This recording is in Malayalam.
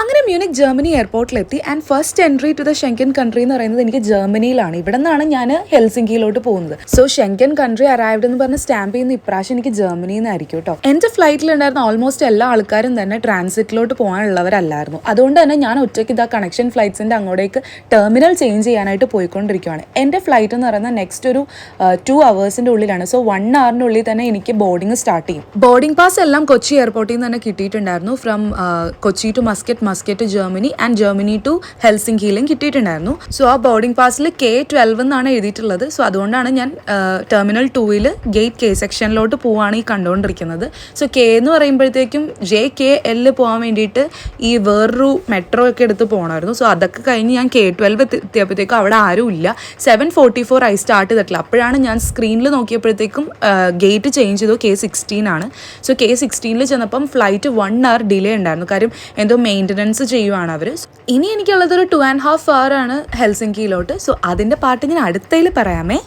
അങ്ങനെ മ്യൂണിക് ജർമ്മനി എയർപോർട്ടിലെത്തി and first entry to the Schengen country എന്ന് പറയുന്നത് എനിക്ക് ജർമ്മനിയിലാണ്. ഇവിടെ നിന്നാണ് ഞാൻ ഹെൽസിങ്കിയിലോട്ട് പോകുന്നത്. സോ ഷെങ്കൻ കൺട്രി അറൈവ്ഡ് എന്ന് പറഞ്ഞ് സ്റ്റാമ്പ് ചെയ്യുന്ന ഇപ്രാവശ്യം എനിക്ക് ജർമ്മനിയിൽ നിന്നായിരിക്കും കേട്ടോ. എൻ്റെ ഫ്ലൈറ്റിലുണ്ടായിരുന്ന ഓൾമോസ്റ്റ് എല്ലാ ആൾക്കാരും തന്നെ ട്രാൻസിറ്റിലോട്ട് പോകാനുള്ളവരല്ലായിരുന്നു. അതുകൊണ്ട് തന്നെ ഞാൻ ഒറ്റയ്ക്ക് ഇതാ കണക്ഷൻ ഫ്ലൈറ്റ്സിൻ്റെ അങ്ങോട്ടേക്ക് ടെർമിനൽ ചേഞ്ച് ചെയ്യാനായിട്ട് പോയിക്കൊണ്ടിരിക്കുകയാണ്. എൻ്റെ ഫ്ലൈറ്റ് എന്ന് പറയുന്നത് നെക്സ്റ്റ് ഒരു 2 hours ഉള്ളിലാണ്. സോ 1 hour ഉള്ളിൽ തന്നെ എനിക്ക് ബോർഡിംഗ് സ്റ്റാർട്ട് ചെയ്യും. ബോർഡിംഗ് പാസ് എല്ലാം കൊച്ചി എയർപോർട്ടിൽ നിന്ന് തന്നെ കിട്ടിയിട്ടുണ്ടായിരുന്നു. From Kochi to Muscat to Germany and Germany to ഹെൽസിങ്കിയിലും കിട്ടിയിട്ടുണ്ടായിരുന്നു. സോ ആ ബോർഡിംഗ് പാസിൽ K12 എന്നാണ് എഴുതിയിട്ടുള്ളത്. സോ അതുകൊണ്ടാണ് ഞാൻ ടെർമിനൽ 2 ഗേറ്റ് K സെക്ഷനിലോട്ട് പോവാണ് ഈ കണ്ടുകൊണ്ടിരിക്കുന്നത്. സോ K എന്ന് പറയുമ്പോഴത്തേക്കും JKL പോകാൻ വേണ്ടിയിട്ട് ഈ വേറൊരു മെട്രോ ഒക്കെ എടുത്ത് പോകണമായിരുന്നു. സോ അതൊക്കെ കഴിഞ്ഞ് ഞാൻ K12 എത്തിയപ്പോഴത്തേക്കും അവിടെ ആരും ഇല്ല. 7:44 ആയി സ്റ്റാർട്ട് ചെയ്തിട്ടില്ല. അപ്പോഴാണ് ഞാൻ സ്ക്രീനിൽ നോക്കിയപ്പോഴത്തേക്കും ഗേറ്റ് ചേഞ്ച് ചെയ്തു K16 ആണ്. സോ K16 ചെന്നപ്പം ഫ്ലൈറ്റ് 1 hour ഡിലേ ഉണ്ടായിരുന്നു. കാര്യം എന്തോ മെയിൻ്റനൻസ് ചെയ്യുവാണ് അവർ. ഇനി എനിക്കുള്ളതൊരു 2.5 hour ആണ് ഹെൽസിങ്കിയിലോട്ട്. സോ അതിൻ്റെ പാട്ട് ഞാൻ അടുത്തതിൽ പറയാമേ.